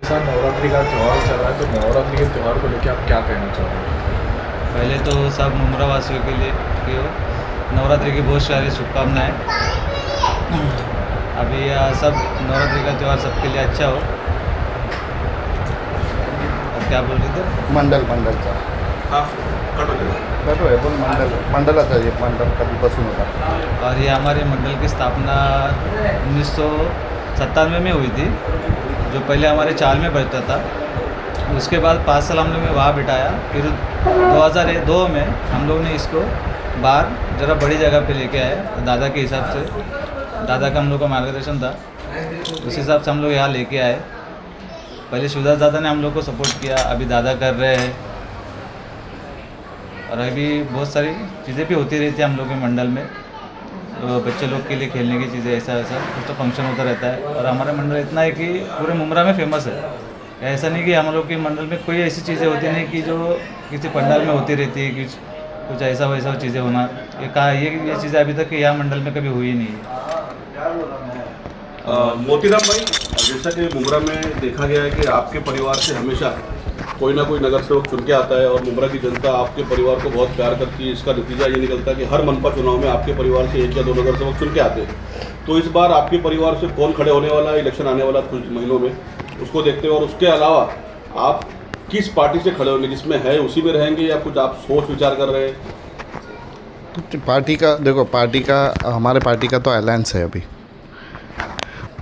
Sir Navratri का त्यौहार चल रहा है, तो नवरात्रि के त्यौहार को लेके आप क्या कहना चाहोगे? पहले तो सब मुमरा वासियों के लिए कि नवरात्रि की बहुत सारी शुभकामनाएं। अभी सब नवरात्रि का त्यौहार सबके लिए अच्छा हो। और क्या बोल रहे थे? मंडलचा हां कटो बरोबर आहे, पण मंडलाचा एक मंडल कधीपासून होता. और ये हमारे मंडल की स्थापना 1997 में हुई थी, जो पहले हमारे चाल में बैठता था। उसके बाद 5 साल हम लोग ने वहाँ बिठाया। फिर 2002 में हम लोग ने इसको बाहर ज़रा बड़ी जगह पे लेके आए। दादा के हिसाब से, दादा का हम लोग का मार्गदर्शन था, उस हिसाब से हम लोग यहाँ लेके आए। पहले शिवदास दादा ने हम लोग को सपोर्ट किया, अभी दादा कर रहे हैं। और अभी बहुत सारी चीज़ें भी होती रहती है हम लोग के मंडल में, तो बच्चे लोग के लिए खेलने की चीज़ें ऐसा कुछ तो फंक्शन होता रहता है। और हमारा मंडल इतना है कि पूरे मुमरा में फेमस है। ऐसा नहीं कि हम लोग के मंडल में कोई ऐसी चीज़ें होती नहीं कि जो किसी पंडाल में होती रहती है, कुछ ऐसा वैसा चीज़ें होना। ये चीज़ें अभी तक यहाँ मंडल में कभी हुई नहीं है। मोतीराम भाई, जैसा कि मुमरा में देखा गया है कि आपके परिवार से हमेशा कोई ना कोई नगर सेवक चुन के आता है और मुमरा की जनता आपके परिवार को बहुत प्यार करती है। इसका नतीजा ये निकलता है कि हर मनपा चुनाव में आपके परिवार से 1 या 2 नगर सेवक चुन के आते हैं। तो इस बार आपके परिवार से कौन खड़े होने वाला है, इलेक्शन आने वाला कुछ महीनों में, उसको देखते हैं। और उसके अलावा आप किस पार्टी से खड़े होंगे, जिसमें है उसी में रहेंगे या कुछ आप सोच विचार कर रहे हैं? पार्टी का देखो, हमारे पार्टी का तो अलायंस है। अभी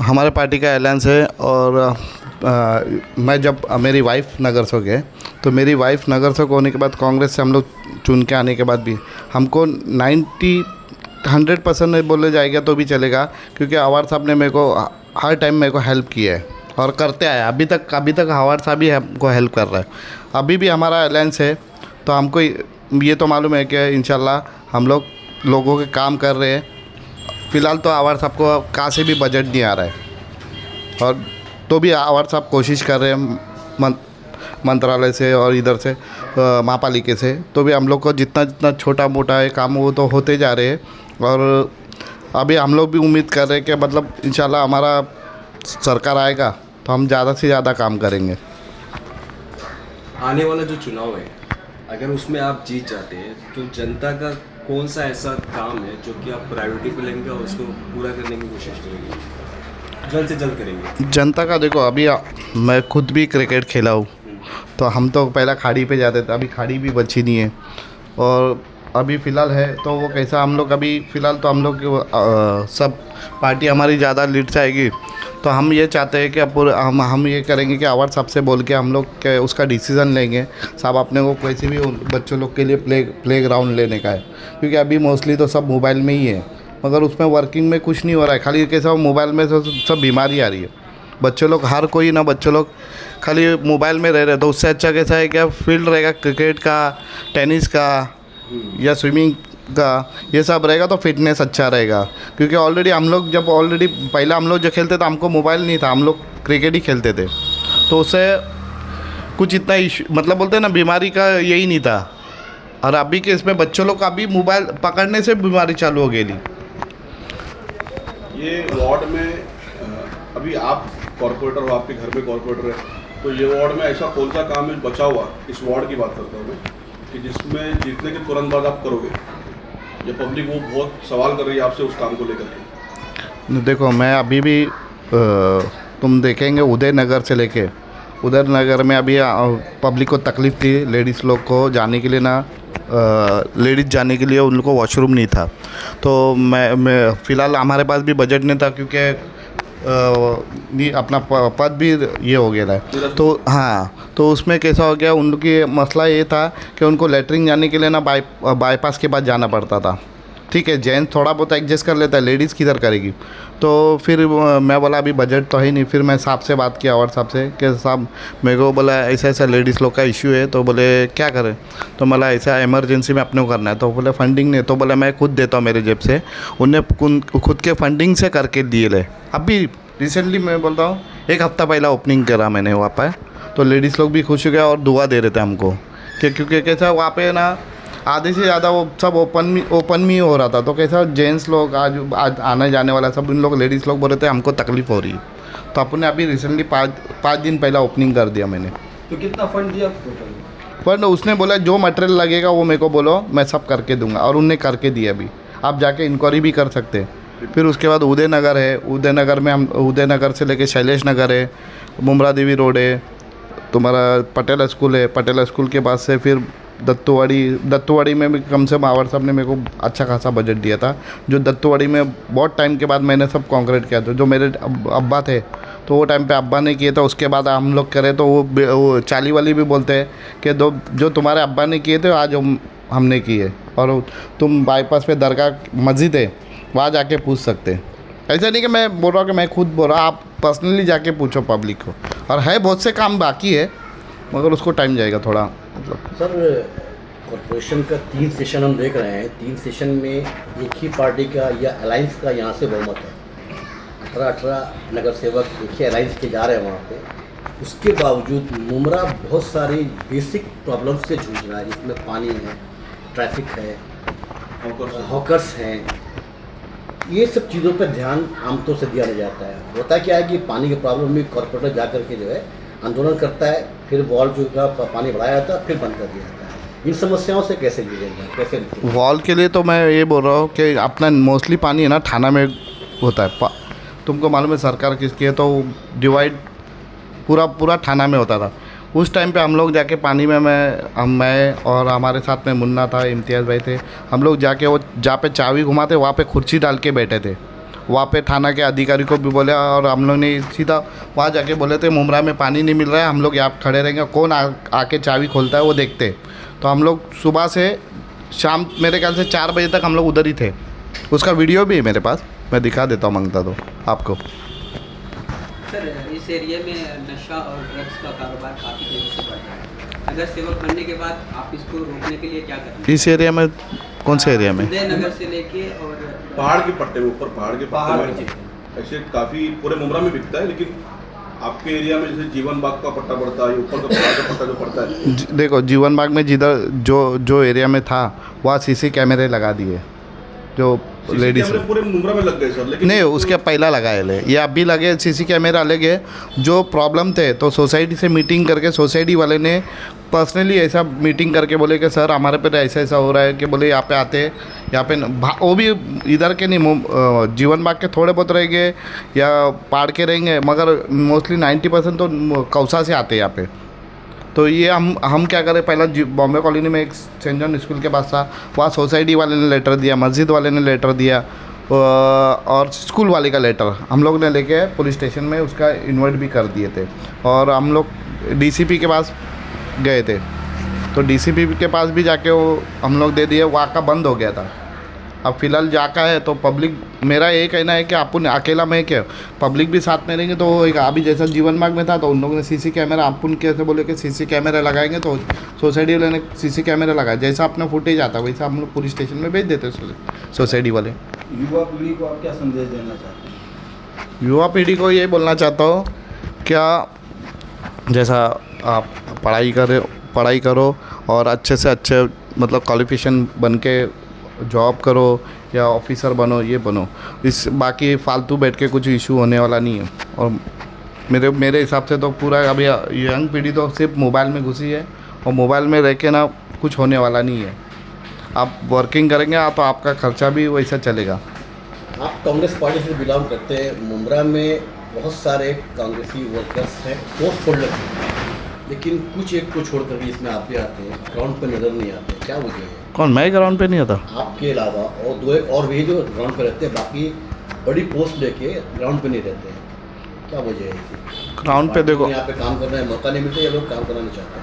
हमारे पार्टी का अलायंस है। और मैं जब मेरी वाइफ नगर सेवक है, तो मेरी वाइफ नगर सेवक होने के बाद कांग्रेस से हम लोग चुन के आने के बाद भी हमको 100% नहीं बोले जाएगा तो भी चलेगा, क्योंकि आवार साहब ने मेरे को हर टाइम मेरे को हेल्प किया है और करते आए। अभी तक आवार साहब ही हमको हेल्प कर रहा है। अभी भी हमारा अलायंस है, तो हमको ये तो मालूम है कि इंशाल्लाह हम लोगों के काम कर रहे हैं। फ़िलहाल तो आवार साहब को कहाँ से भी बजट नहीं आ रहा है, और तो भी आवार साहब कोशिश कर रहे हैं मंत्रालय से और इधर से महापालिका से। तो भी हम लोग को जितना छोटा मोटा है काम वो तो होते जा रहे हैं। और अभी हम लोग भी उम्मीद कर रहे हैं कि मतलब इंशाल्लाह हमारा सरकार आएगा तो हम ज़्यादा से ज़्यादा काम करेंगे। आने वाला जो चुनाव है, अगर उसमें आप जीत जाते हैं तो जनता का कौन सा ऐसा काम है जो कि आप प्रायोरिटी पे लेंगे और उसको पूरा करने की कोशिश करेंगे, जल्द से जल्द करेंगे? जनता का देखो, अभी मैं खुद भी क्रिकेट खेला हूँ, तो हम तो पहला खाड़ी पे जाते थे, अभी खाड़ी भी बची नहीं है। और अभी फ़िलहाल है तो वो कैसा, हम लोग अभी फ़िलहाल तो हम लोग सब पार्टी हमारी ज़्यादा लीड से आएगी। तो हम ये चाहते हैं कि हम ये करेंगे कि आवार साहब से बोल के हम लोग उसका डिसीज़न लेंगे। साहब अपने को कैसे भी बच्चों लोग के लिए प्ले ग्राउंड लेने का है, क्योंकि अभी मोस्टली तो सब मोबाइल में ही है, मगर उसमें वर्किंग में कुछ नहीं हो रहा है। खाली कैसा मोबाइल में सब बीमारी आ रही है। बच्चों लोग बच्चों लोग खाली मोबाइल में रह रहे, तो उससे अच्छा कैसा है क्या फील्ड रहेगा क्रिकेट का, टेनिस का या स्विमिंग का, ये सब रहेगा तो फिटनेस अच्छा रहेगा। क्योंकि ऑलरेडी पहले हम लोग जो खेलते थे हमको मोबाइल नहीं था, हम लोग क्रिकेट ही खेलते थे, तो उससे कुछ इतना इशू मतलब बोलते हैं ना बीमारी का यही नहीं था। और अभी के इसमें बच्चों लोग अभी मोबाइल पकड़ने से बीमारी चालू हो गई। ये वार्ड में अभी आप कॉर्पोरेटर हो, आपके घर में कॉर्पोरेटर है, तो ये वार्ड में ऐसा कौन सा काम है बचा हुआ, इस वार्ड की बात करता हूँ मैं, कि जिसमें जीतने के तुरंत बाद आप करोगे? ये पब्लिक वो बहुत सवाल कर रही है आपसे उस काम को लेकर के। देखो, मैं अभी भी तुम देखेंगे उदयनगर से लेके उदयनगर में अभी पब्लिक को तकलीफ़ थी, लेडीज़ लोग को जाने के लिए लेडीज़ जाने के लिए उनको वॉशरूम नहीं था। तो मैं फ़िलहाल हमारे पास भी बजट नहीं था, क्योंकि अपना पद भी ये हो गया है। तो हाँ, तो उसमें कैसा हो गया, उनकी मसला ये था कि उनको लेटरिन जाने के लिए बाईपास के बाद जाना पड़ता था। ठीक है, जेंट्स थोड़ा बहुत एडजस्ट कर लेता है, लेडीज़ किधर करेगी। तो फिर मैं बोला अभी बजट तो है नहीं। फिर मैं साहब से बात किया, और साहब से कि साहब मेरे को बोला ऐसा लेडीज़ लोग का इशू है, तो बोले क्या करें? तो बोला ऐसा इमरजेंसी में अपने को करना है। तो बोले फंडिंग नहीं, तो बोला मैं खुद देता हूँ मेरे जेब से। उन्हें खुद के फंडिंग से करके दिए ले। अभी रिसेंटली मैं बोलता हूँ 1 हफ़्ता पहला ओपनिंग करा मैंने वहाँ पर, तो लेडीज़ लोग भी खुश हो गया और दुआ दे रहे थे हमको क्योंकि कैसा वहाँ पे ना आधे से ज़्यादा वो सब ओपन में ही हो रहा था। तो कैसा जेंट्स लोग आज आने जाने वाला सब इन लोग लेडीज़ लोग बोल रहे थे हमको तकलीफ़ हो रही है। तो अपन ने अभी रिसेंटली पाँच दिन पहला ओपनिंग कर दिया मैंने। तो कितना फंड दिया टोटल? पर उसने बोला जो मटेरियल लगेगा वो मेरे को बोलो, मैं सब करके दूंगा, और उनने करके दिया। अभी आप जाके इंक्वायरी भी कर सकते हैं। फिर उसके बाद उदयनगर है, उदयनगर में हम उदयनगर से लेके शैलेश नगर है, मुमरा देवी रोड है, तुम्हारा पटेल स्कूल है, पटेल स्कूल के पास से फिर दत्तूवाड़ी में भी कम से कम आवर साहब ने मेरे को अच्छा खासा बजट दिया था। जो दत्तूवाड़ी में बहुत टाइम के बाद मैंने सब कॉन्क्रीट किया था। जो मेरे अब्बा थे तो वो टाइम पे अब्बा ने किए थे, उसके बाद हम लोग करें तो वो चाली वाली भी बोलते हैं कि जो तुम्हारे अब्बा ने किए थे आज हमने किए। और तुम बाईपास पे दरगाह मस्जिद है, वहाँ जाके पूछ सकते हैं। ऐसा नहीं कि मैं बोल रहा हूँ कि मैं खुद बोल रहा हूँ, आप पर्सनली जाके पूछो पब्लिक को। और है बहुत से काम बाकी है, मगर उसको टाइम जाएगा थोड़ा। मतलब सर, कॉरपोरेशन का 3 सेशन हम देख रहे हैं। 3 सेशन में एक ही पार्टी का या अलायंस का यहाँ से बहुमत है। 18 नगर सेवक एक ही अलायंस के जा रहे हैं वहाँ पे। उसके बावजूद मुमरा बहुत सारी बेसिक प्रॉब्लम से जूझ रहा है, जिसमें पानी है, ट्रैफिक है, हॉकर्स हैं। ये सब चीज़ों पर ध्यान आमतौर से दिया नहीं जाता है। होता क्या है कि पानी की प्रॉब्लम में कॉरपोरेटर जा कर के जो है आंदोलन करता है, फिर वॉल जो का पानी बढ़ाया जाता है, फिर बंद कर दिया जाता है। इन समस्याओं से कैसे जुड़ेंगे, कैसे? वॉल के लिए तो मैं ये बोल रहा हूँ कि अपना मोस्टली पानी है ना थाना में होता है। तुमको मालूम है सरकार किसकी है, तो डिवाइड पूरा थाना में होता था। उस टाइम पे हम लोग जाके पानी में मैं और हमारे साथ में मुन्ना था, इम्तियाज़ भाई थे, हम लोग जाके वो जहाँ पे चाबी घुमाते वहाँ पे कुर्सी डाल के बैठे थे। वहाँ पे थाना के अधिकारी को भी बोले और हम लोग ने सीधा वहाँ जाके बोले थे मुमरा में पानी नहीं मिल रहा है, हम लोग यहाँ खड़े रहेंगे, कौन आके चाबी खोलता है वो देखते। तो हम लोग सुबह से शाम मेरे ख्याल से 4 बजे तक हम लोग उधर ही थे। उसका वीडियो भी है मेरे पास, मैं दिखा देता हूँ मांगता तो आपको। सर, इस एरिया में नशा और ड्रग्स का कारोबार काफ़ी तेज़ी से बढ़ रहा है। अगर सेवक बनने के बाद आप इसको रोकने के लिए क्या करेंगे? इस एरिया में कौन से एरिया में? उदयनगर से लेके और पहाड़ के पट्टे में, ऊपर पहाड़ के पट्टे में ऐसे काफ़ी पूरे मुमरा में बिकता है, लेकिन आपके एरिया में जैसे जीवन बाग का पट्टा पड़ता है, ऊपर का पहाड़ का पट्टा जो पड़ता है। देखो जीवन बाग में जिधर जो एरिया में था वहाँ सीसी कैमरे लगा दिए, जो लेडीज पूरे मुमरा में लग गए सर, लेकिन नहीं उसके पहला लगाए ले, ये अभी लगे सीसी कैमरा लगे। जो प्रॉब्लम थे तो सोसाइटी से मीटिंग करके सोसाइटी वाले ने पर्सनली ऐसा मीटिंग करके बोले कि सर हमारे पे ऐसा हो रहा है कि बोले यहाँ पे आते यहाँ पे वो भी इधर के नहीं, जीवन बाग के थोड़े बहुत रहेंगे या पहाड़ के रहेंगे, मगर मोस्टली 90% तो कौसा से आते हैं यहाँ पे। तो ये हम क्या करें, पहला बॉम्बे कॉलोनी में एक सेंट जॉन स्कूल के पास था, वहाँ सोसाइटी वाले ने लेटर दिया, मस्जिद वाले ने लेटर दिया और स्कूल वाले का लेटर हम लोग ने लेके पुलिस स्टेशन में उसका इन्वाइट भी कर दिए थे। और हम लोग डीसीपी के पास गए थे, तो डीसीपी के पास भी जाके वो हम लोग दे दिए, वहाँ का बंद हो गया था। अब फ़िलहाल जाका है तो पब्लिक, मेरा ये कहना है कि अपन अकेला में क्या पब्लिक भी साथ में रहेंगे तो होगा। अभी जैसा जीवन बाग में था तो उन लोगों ने सीसी कैमरा, अपन कैसे बोले कि सीसी कैमरा लगाएंगे, तो सोसाइटी वाले ने सीसी कैमरा लगाया। जैसा अपना फुटेज आता वैसा हम लोग पुलिस स्टेशन में भेज देते सोसाइटी वाले। युवा पीढ़ी को आप क्या संदेश देना चाहते हैं? युवा पीढ़ी को ये बोलना चाहता हूँ, क्या जैसा आप पढ़ाई करो और अच्छे से अच्छे मतलब क्वालिफिकेशन बन के जॉब करो या ऑफिसर बनो, ये बनो। इस बाकी फालतू बैठ के कुछ इशू होने वाला नहीं है। और मेरे हिसाब से तो पूरा अभी यंग पीढ़ी तो सिर्फ मोबाइल में घुसी है, और मोबाइल में रह के ना कुछ होने वाला नहीं है। आप वर्किंग करेंगे तो आपका खर्चा भी वैसा चलेगा। आप कांग्रेस पार्टी से बिलोंग करते हैं। मुमरा में बहुत सारे कांग्रेसी वर्कर्स हैं, पोस्ट होल्डर्स हैं, लेकिन कुछ एक को छोड़कर भी इसमें आप भी आते हैं, ग्राउंड पर नज़र नहीं आते, क्या वजह है? कौन? मैं ग्राउंड पे नहीं आता। आपके अलावा और 2 और भी जो ग्राउंड पे रहते हैं, बाकी बड़ी पोस्ट लेके ग्राउंड पे नहीं रहते हैं, क्या वजह है इसकी? ग्राउंड पे देखो, यहाँ पे काम करने का मौका नहीं मिलता या लोग काम करना नहीं चाहते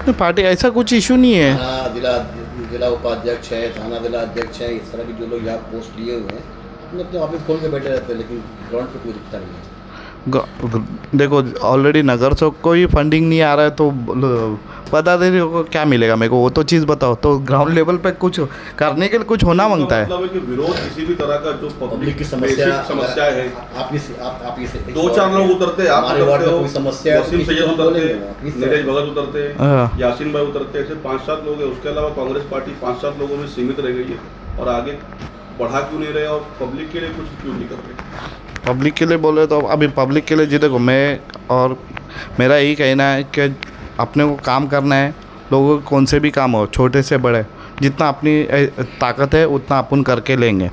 हैं। पार्टी ऐसा कुछ इशू नहीं है। हाँ, जिला उपाध्यक्ष है, थाना जिला अध्यक्ष है, इस तरह के जो लोग यहाँ पोस्ट लिए हुए हैं अपने ऑफिस खोल के बैठे रहते हैं, लेकिन ग्राउंड पे कोई दिखता नहीं है। देखो ऑलरेडी नगर चौक को ही फंडिंग नहीं आ रहा है, तो पता नहीं को क्या मिलेगा मेरे को, वो तो चीज़ बताओ। तो ग्राउंड लेवल पे कुछ करने के लिए कुछ होना मांगता है। मतलब है कि विरोध किसी भी तरह का जो पब्लिक की समस्या है, आप इसे 2-4 लोग उतरते हैं, आप हमारे वार्ड में कोई समस्या है, वसीम सैयद उतरते हैं, नीरज भगत उतरते हैं, हाँ। यासीन भाई उतरते हैं, ऐसे 5-7 लोग हैं। उसके अलावा कांग्रेस पार्टी 5-7 लोगों में सीमित रह गई है और आगे बढ़ा क्यों नहीं रहे और पब्लिक के लिए कुछ क्यों नहीं कर रहे? पब्लिक के लिए बोले तो अभी पब्लिक के लिए जी देखो मैं और मेरा यही कहना है कि अपने को काम करना है। लोगों को कौन से भी काम हो, छोटे से बड़े, जितना अपनी ताकत है उतना अपन करके लेंगे।